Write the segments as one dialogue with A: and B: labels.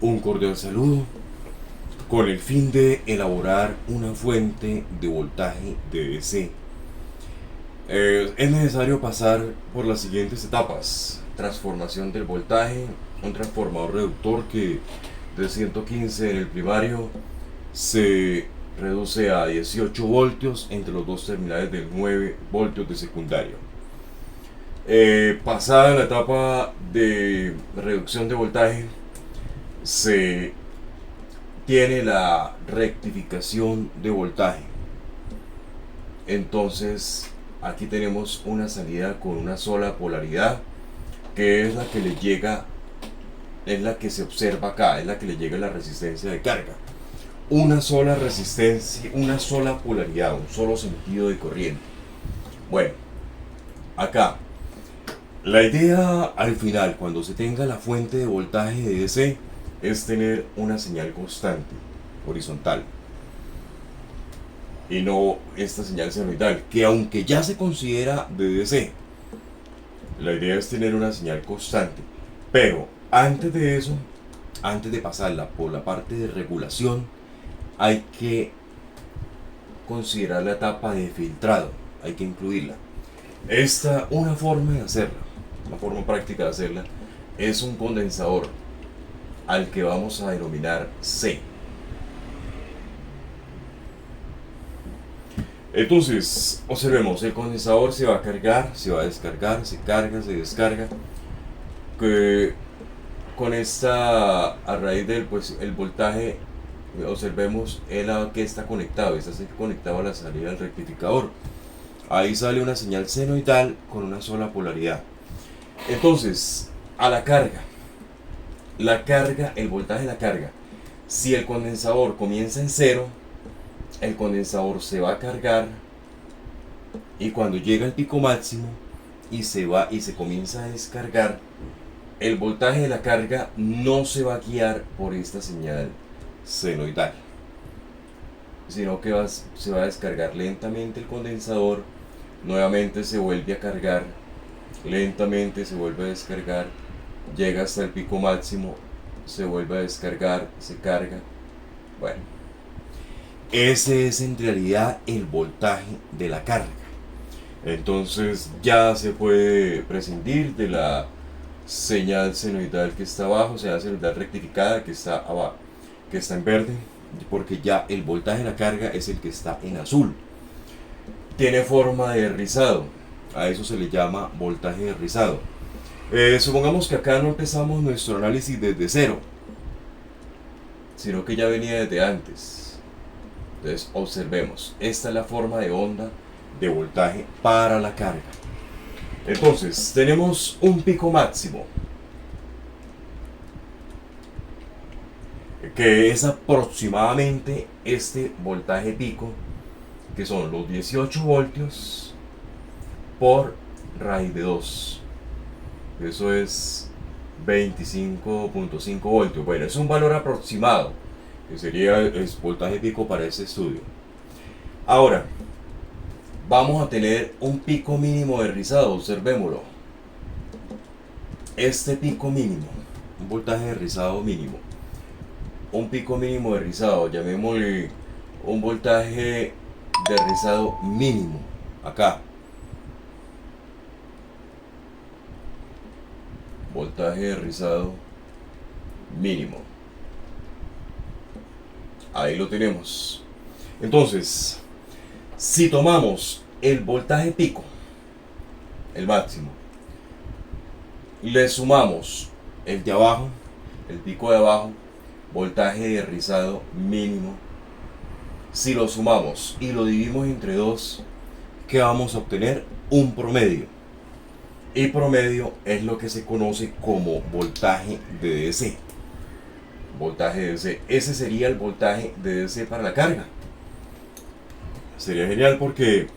A: Un cordial saludo con el fin de elaborar una fuente de voltaje de DC. Es necesario pasar por las siguientes etapas: transformación del voltaje, un transformador reductor que de 115 en el primario se reduce a 18 voltios entre los dos terminales del 9 voltios de secundario. Pasada la etapa de reducción de voltaje, se tiene la rectificación de voltaje. Entonces aquí tenemos una salida con una sola polaridad, que es la que le llega, es la que se observa acá, es la que le llega la resistencia de carga. Una sola resistencia, una sola polaridad, un solo sentido de corriente. Bueno, acá la idea al final, cuando se tenga la fuente de voltaje de DC, es tener una señal constante, horizontal, y no esta señal senoidal, que aunque ya se considera de DC, la idea es tener una señal constante. Pero antes de eso, antes de pasarla por la parte de regulación, hay que considerar la etapa de filtrado, hay que incluirla. Una forma de hacerla, una forma práctica de hacerla, es un condensador al que vamos a denominar C. Entonces, observemos, el condensador se va a cargar, se va a descargar, se carga, se descarga. Que con esta, a raíz del el voltaje, observemos el a que está conectado, está conectado a la salida del rectificador. Ahí sale una señal senoidal con una sola polaridad. Entonces, a la carga, el voltaje de la carga, si el condensador comienza en 0, el condensador se va a cargar, y cuando llega al pico máximo y se comienza a descargar, el voltaje de la carga no se va a guiar por esta señal senoidal, sino que se va a descargar lentamente el condensador, nuevamente se vuelve a cargar, lentamente se vuelve a descargar, llega hasta el pico máximo, se vuelve a descargar, se carga. Bueno, ese es en realidad el voltaje de la carga. Entonces ya se puede prescindir de la señal senoidal que está abajo, o sea, la senoidal rectificada que está abajo, que está en verde, porque ya el voltaje de la carga es el que está en azul. Tiene forma de rizado, a eso se le llama voltaje de rizado. Supongamos que acá no empezamos nuestro análisis desde 0, sino que ya venía desde antes. Entonces observemos, esta es la forma de onda de voltaje para la carga. Entonces tenemos un pico máximo, que es aproximadamente este voltaje pico, que son los 18 voltios por raíz de 2. Eso es 25.5 voltios. Bueno, es un valor aproximado, que sería el voltaje pico para ese estudio. Ahora, vamos a tener un pico mínimo de rizado, observémoslo. Este pico mínimo, un voltaje de rizado mínimo, un pico mínimo de rizado, llamémosle un voltaje de rizado mínimo, acá. Voltaje de rizado mínimo. Ahí lo tenemos. Entonces, si tomamos el voltaje pico, el máximo, le sumamos el de abajo, el pico de abajo, voltaje de rizado mínimo, si lo sumamos y lo dividimos entre 2, ¿qué vamos a obtener? Un promedio. Y promedio es lo que se conoce como voltaje de DC. Voltaje de DC. Ese sería el voltaje de DC para la carga. Sería genial porque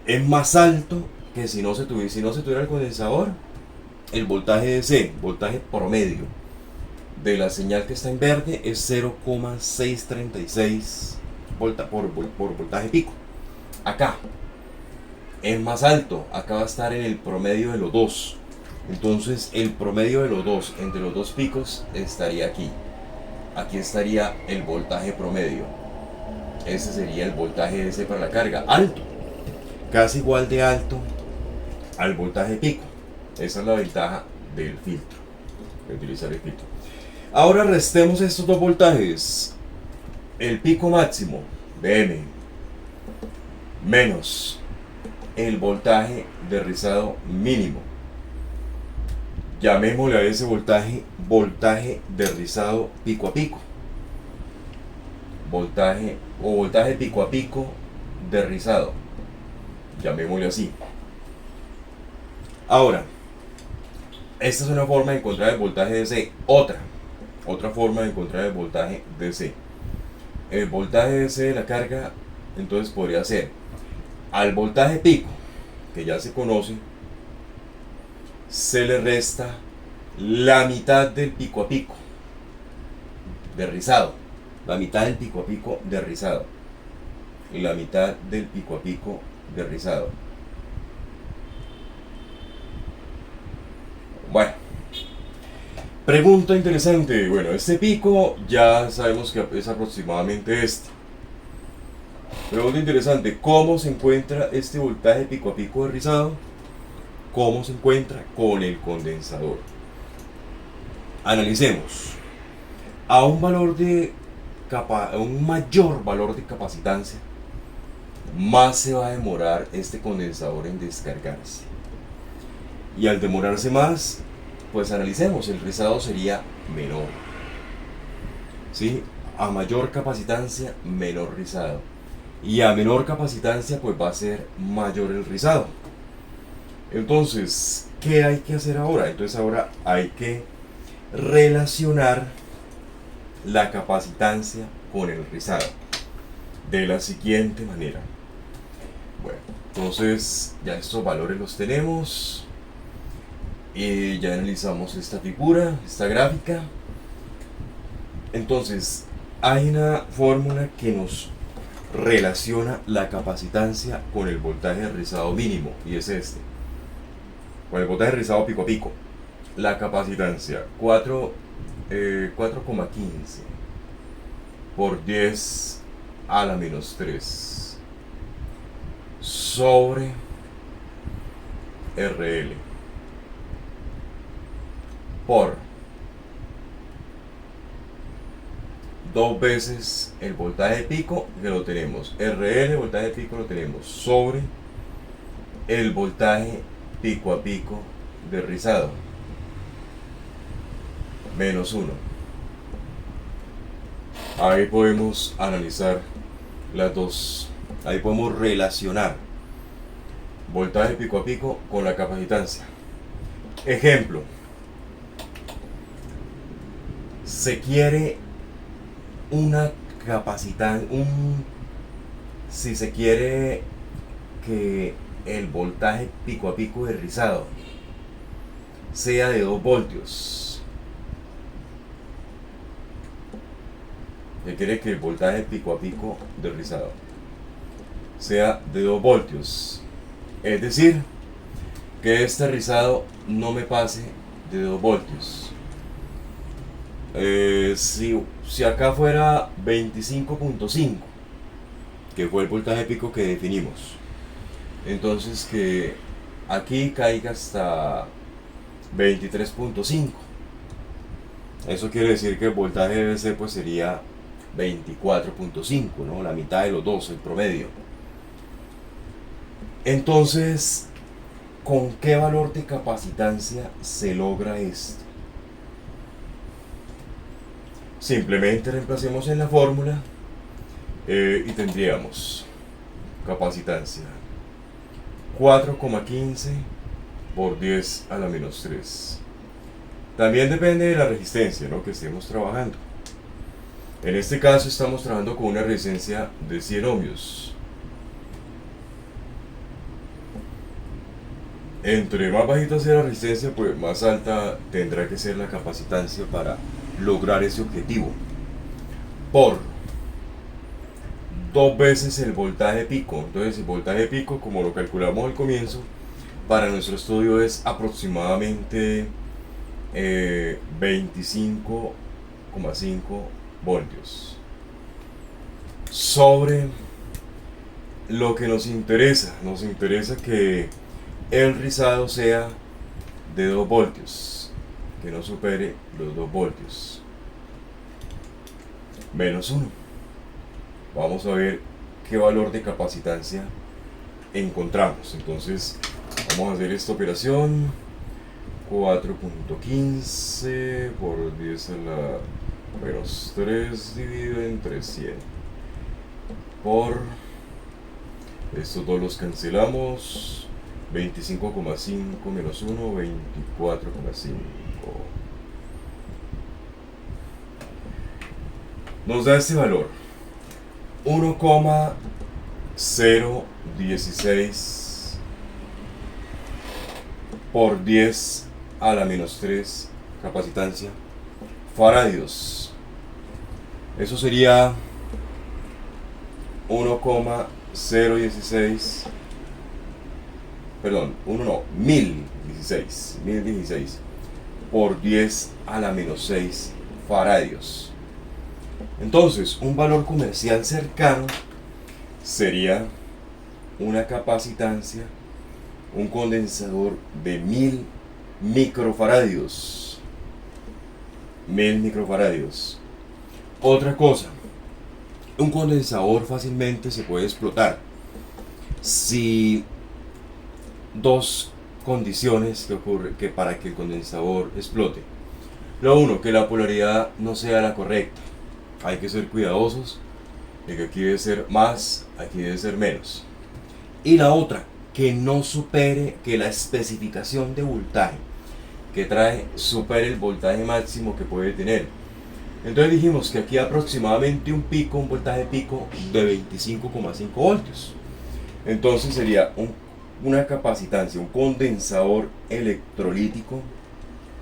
A: es más alto que si no se tuviera el condensador. El voltaje de DC, voltaje promedio de la señal que está en verde, es 0,636 por voltaje pico. Acá es más alto, acá va a estar en el promedio de los dos. Entonces el promedio de los dos, entre los dos picos, estaría aquí. aquí estaría el voltaje promedio. Ese sería el voltaje DC para la carga, alto, casi igual de alto al voltaje pico. Esa es la ventaja del filtro, de utilizar el filtro. Ahora restemos estos dos voltajes. El pico máximo de M menos el voltaje de rizado mínimo. Llamémosle a ese voltaje de rizado pico a pico. Voltaje pico a pico de rizado. Llamémosle así. Ahora, esta es una forma de encontrar el voltaje DC. Otra forma de encontrar el voltaje DC. El voltaje DC de la carga, entonces podría ser al voltaje pico, que ya se conoce, se le resta la mitad del pico a pico de rizado. La mitad del pico a pico de rizado. La mitad del pico a pico de rizado. Bueno, pregunta interesante. Bueno, este pico ya sabemos que es aproximadamente este. Pregunta interesante. ¿Cómo se encuentra este voltaje pico a pico de rizado? ¿Cómo se encuentra? Con el condensador. Analicemos. A un mayor valor de capacitancia, más se va a demorar este condensador en descargarse. Y al demorarse más, pues analicemos, el rizado sería menor. ¿Sí? A mayor capacitancia, menor rizado. Y a menor capacitancia, pues va a ser mayor el rizado. Entonces, ¿qué hay que hacer ahora? Entonces ahora hay que relacionar la capacitancia con el rizado de la siguiente manera. Bueno, entonces ya estos valores los tenemos. Y ya analizamos esta figura, esta gráfica. Entonces, hay una fórmula que nos relaciona la capacitancia con el voltaje de rizado mínimo, y es este. Con el voltaje de rizado pico a pico. La capacitancia 4,15 por 10 a la menos 3 sobre RL por 2 veces el voltaje pico, que lo tenemos, RL, voltaje pico lo tenemos, sobre el voltaje pico a pico de rizado, menos 1. Ahí podemos analizar las dos, ahí podemos relacionar voltaje pico a pico con la capacitancia. Ejemplo, se quiere una capacitancia, si se quiere que el voltaje pico a pico de rizado sea de 2 voltios, se quiere que el voltaje pico a pico de rizado sea de 2 voltios, es decir, que este rizado no me pase de 2 voltios. Si acá fuera 25.5, que fue el voltaje pico que definimos, entonces que aquí caiga hasta 23.5. Eso quiere decir que el voltaje DC pues sería 24.5, ¿no? La mitad de los dos, el promedio. Entonces, ¿con qué valor de capacitancia se logra esto? Simplemente reemplacemos en la fórmula y tendríamos capacitancia 4,15 por 10 a la menos 3. También depende de la resistencia, ¿no?, que estemos trabajando. En este caso estamos trabajando con una resistencia de 100 ohmios. Entre más bajita sea la resistencia, pues más alta tendrá que ser la capacitancia para lograr ese objetivo. Por 2 veces el voltaje pico. Entonces el voltaje pico, como lo calculamos al comienzo, para nuestro estudio es aproximadamente 25,5 voltios. Sobre lo que nos interesa que el rizado sea de 2 voltios, que no supere los 2 voltios, menos 1. Vamos a ver qué valor de capacitancia encontramos. Entonces vamos a hacer esta operación. 4.15 por 10 a la menos 3 dividido entre 100 por, estos dos los cancelamos, 25,5 menos 1, 24,5. Nos da este valor, 1,016 por 10 a la menos 3 capacitancia faradios. Eso sería 1,016, perdón, 1016 por 10 a la menos 6 faradios. Entonces, un valor comercial cercano sería una capacitancia, un condensador de 1000 microfaradios. 1000 microfaradios. Otra cosa, un condensador fácilmente se puede explotar si dos condiciones que ocurren que para que el condensador explote. Lo uno, que la polaridad no sea la correcta. Hay que ser cuidadosos de que aquí debe ser más, aquí debe ser menos. Y la otra, que no supere, que la especificación de voltaje que trae supere el voltaje máximo que puede tener. Entonces dijimos que aquí aproximadamente un voltaje pico de 25,5 voltios. Entonces sería una capacitancia, un condensador electrolítico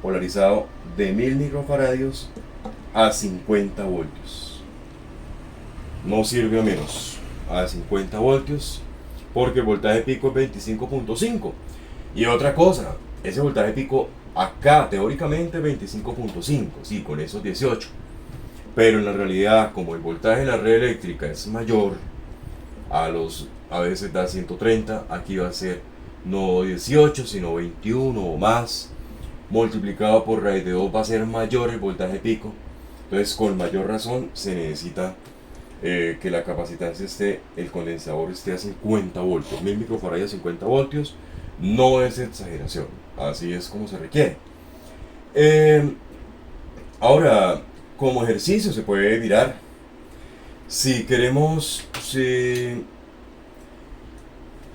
A: polarizado de 1000 microfaradios a 50 voltios. No sirve a menos, a 50 voltios, porque el voltaje pico es 25,5. Y otra cosa, ese voltaje pico acá teóricamente 25,5, sí, con esos 18. Pero en la realidad, como el voltaje de la red eléctrica es mayor, a veces da 130, aquí va a ser no 18, sino 21 o más, multiplicado por raíz de 2 va a ser mayor el voltaje pico. Entonces, con mayor razón se necesita que la capacitancia el condensador esté a 50 voltios, 1000 microfaradios a 50 voltios, no es exageración, así es como se requiere. Ahora, como ejercicio se puede mirar, si queremos,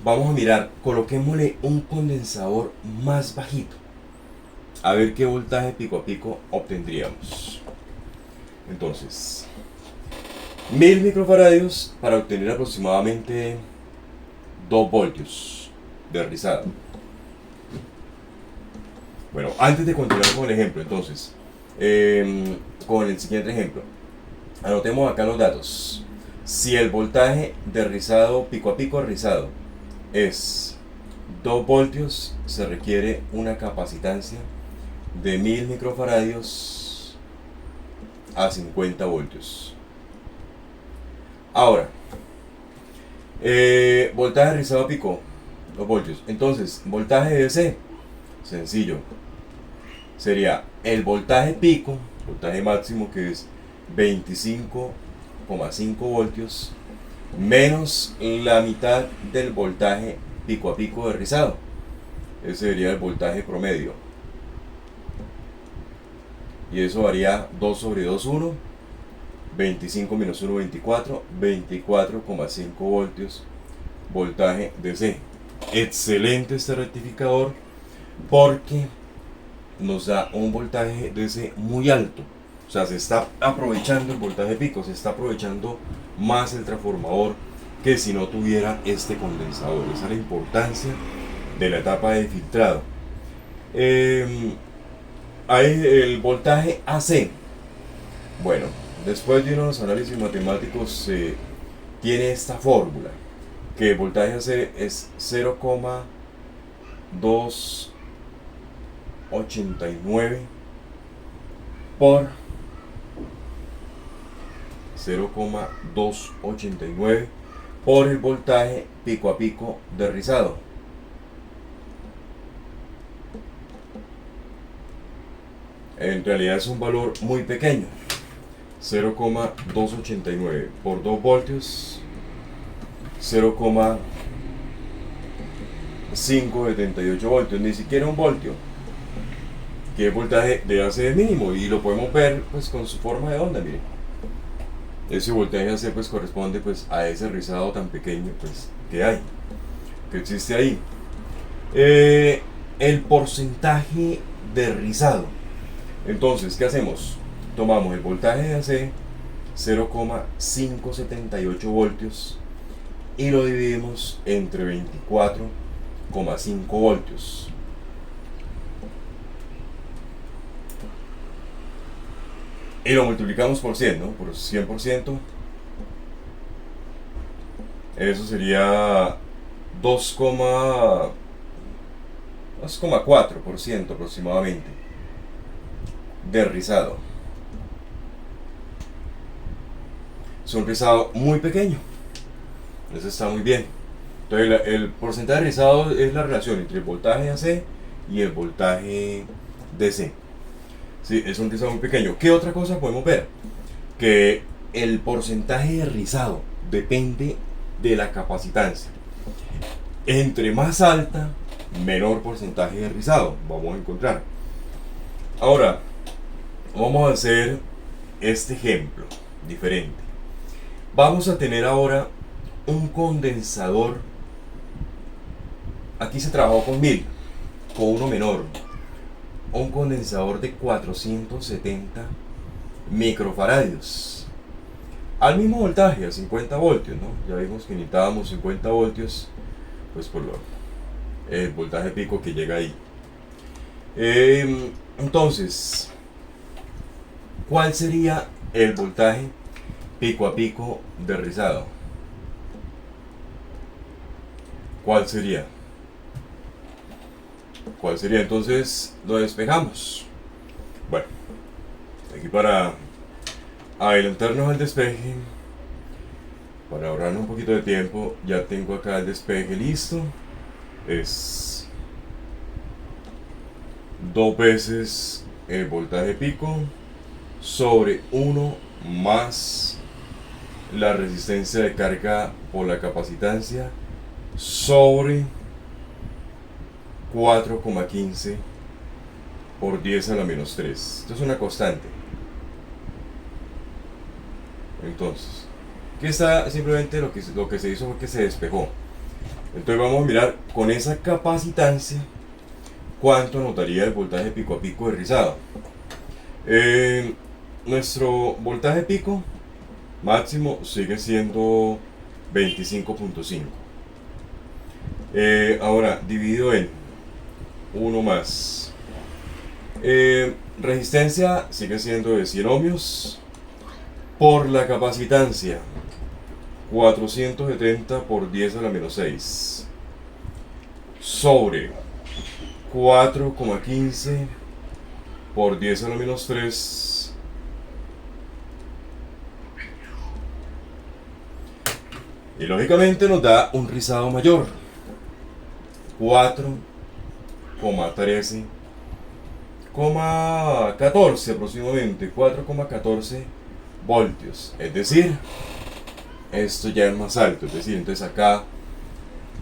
A: vamos a mirar, coloquémosle un condensador más bajito, a ver qué voltaje pico a pico obtendríamos. Entonces, 1000 microfaradios para obtener aproximadamente 2 voltios de rizado. Bueno, antes de continuar con el ejemplo, entonces, con el siguiente ejemplo, anotemos acá los datos. Si el voltaje de rizado, pico a pico rizado, es 2 voltios, se requiere una capacitancia de 1000 microfaradios a 50 voltios. Ahora, voltaje rizado pico, 2 voltios. Entonces, voltaje DC, sencillo. Sería el voltaje pico, voltaje máximo, que es 25,5 voltios, menos la mitad del voltaje pico a pico de rizado. Ese sería el voltaje promedio. Y eso varía 2 sobre 2, 1. 25 menos 1, 24. 24,5 voltios. Voltaje DC. Excelente este rectificador porque nos da un voltaje DC muy alto. O sea, se está aprovechando el voltaje pico, se está aprovechando más el transformador que si no tuviera este condensador. Esa es la importancia de la etapa de filtrado. Hay el voltaje AC. Bueno, después de unos análisis matemáticos tiene esta fórmula, que el voltaje AC es 0,289 por 0,289 por el voltaje pico a pico de rizado. En realidad es un valor muy pequeño, 0,289 por 2 voltios, 0,578 voltios, ni siquiera un voltio, que el voltaje de AC es mínimo, y lo podemos ver pues con su forma de onda. Miren, ese voltaje AC pues corresponde pues a ese rizado tan pequeño pues que existe ahí. El porcentaje de rizado. Entonces, ¿qué hacemos? Tomamos el voltaje de AC, 0,578 voltios, y lo dividimos entre 24,5 voltios. Y lo multiplicamos por 100, ¿no? Por 100%. Eso sería 2,4% aproximadamente de rizado. Es un rizado muy pequeño. Eso está muy bien. Entonces el porcentaje de rizado es la relación entre el voltaje AC y el voltaje DC. Sí, es un rizado muy pequeño. ¿Qué otra cosa podemos ver? Que el porcentaje de rizado depende de la capacitancia. Entre más alta, menor porcentaje de rizado vamos a encontrar. Ahora, vamos a hacer este ejemplo diferente. Vamos a tener ahora un condensador. Aquí se trabajó con 1000, con uno menor. Un condensador de 470 microfaradios. Al mismo voltaje, a 50 voltios, ¿no? Ya vimos que necesitábamos 50 voltios, pues por el voltaje pico que llega ahí. Entonces, ¿cuál sería el voltaje pico a pico de rizado? ¿Cuál sería? Entonces lo despejamos. Bueno, aquí para adelantarnos al despeje, para ahorrarnos un poquito de tiempo, ya tengo acá el despeje listo. Es 2 veces el voltaje pico sobre 1 más la resistencia de carga por la capacitancia sobre 4,15 por 10 a la menos 3. Esto es una constante. Entonces, que está simplemente lo que se hizo fue que se despejó. Entonces vamos a mirar con esa capacitancia cuánto anotaría el voltaje pico a pico de rizado. Nuestro voltaje pico máximo sigue siendo 25.5. Ahora dividido en 1 más. Resistencia sigue siendo de 100 ohmios por la capacitancia 470 por 10 a la menos 6 sobre 4,15 por 10 a la menos 3 y lógicamente nos da un rizado mayor, 4,13 14 aproximadamente, 4,14 voltios. Es decir, esto ya es más alto. Es decir, entonces acá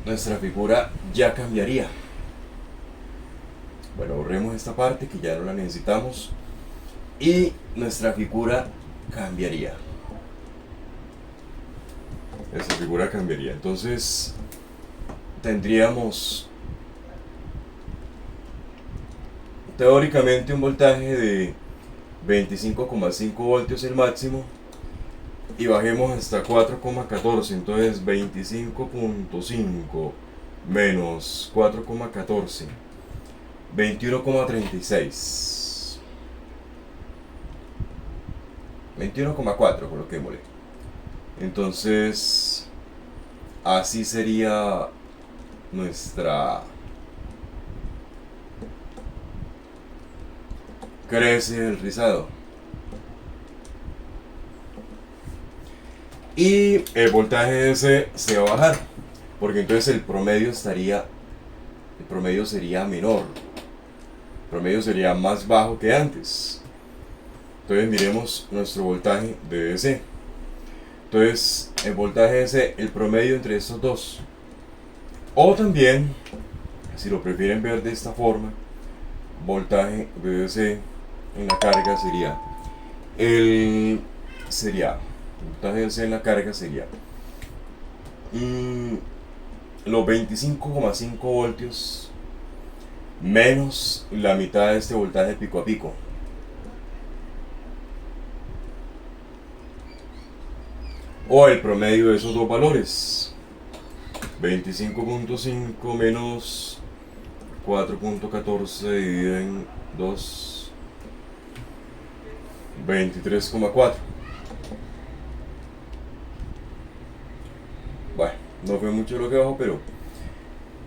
A: nuestra figura ya cambiaría. Bueno, borremos esta parte que ya no la necesitamos y nuestra figura cambiaría. Nuestra figura cambiaría. Entonces tendríamos teóricamente un voltaje de 25,5 voltios el máximo, y bajemos hasta 4,14, entonces 25.5 menos 4,14, 21,36, 21,4 coloquémosle. Entonces así sería nuestra crece el rizado. y el voltaje DC se va a bajar, porque entonces el promedio sería menor, el promedio sería más bajo que antes. Entonces miremos nuestro voltaje de DC. Entonces el voltaje DC, el promedio entre estos dos. O también, si lo prefieren ver de esta forma, voltaje de DC en la carga sería voltaje DC en la carga sería los 25,5 voltios menos la mitad de este voltaje pico a pico. O el promedio de esos dos valores. 25.5 menos 4.14 dividido en 2, 23,4. Bueno, no fue mucho lo que bajó, pero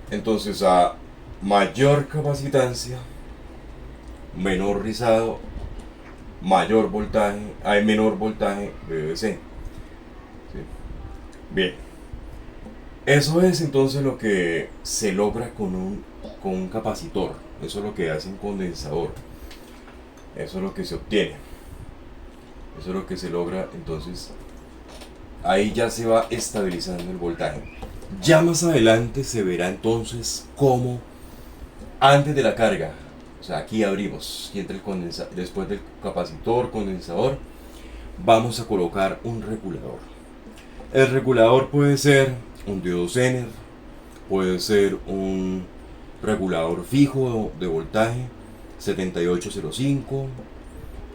A: entonces a mayor capacitancia, menor rizado, mayor voltaje, hay menor voltaje de DC. ¿Sí? Bien, eso es entonces lo que se logra con un capacitor. Eso es lo que hace un condensador. Eso es lo que se obtiene. Eso es lo que se logra. Entonces ahí ya se va estabilizando el voltaje. Ya más adelante se verá entonces cómo antes de la carga, o sea, aquí abrimos y entre el condensador, después del capacitor, condensador, vamos a colocar un regulador. El regulador puede ser un diodo Zener, puede ser un regulador fijo de voltaje 7805,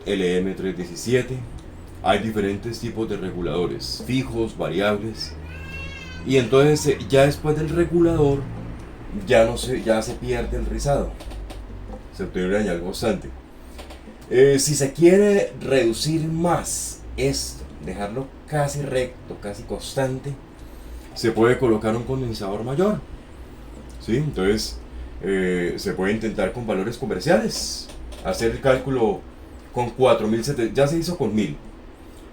A: LM317. Hay diferentes tipos de reguladores, fijos, variables. Y entonces ya después del regulador ya se pierde el rizado, se obtiene una señal constante. Si se quiere reducir más esto, dejarlo casi recto, casi constante, se puede colocar un condensador mayor, ¿sí? Entonces se puede intentar con valores comerciales, hacer el cálculo con 4700, ya se hizo con 1000,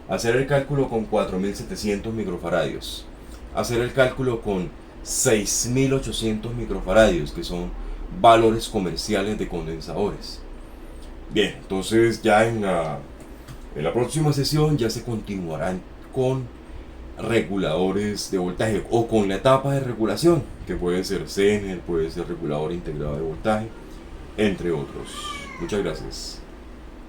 A: hacer el cálculo con 4700 microfaradios, hacer el cálculo con 6800 microfaradios, que son valores comerciales de condensadores. Bien, entonces ya en la próxima sesión ya se continuarán con reguladores de voltaje o con la etapa de regulación, que puede ser Zener, puede ser regulador integrado de voltaje, entre otros. Muchas gracias.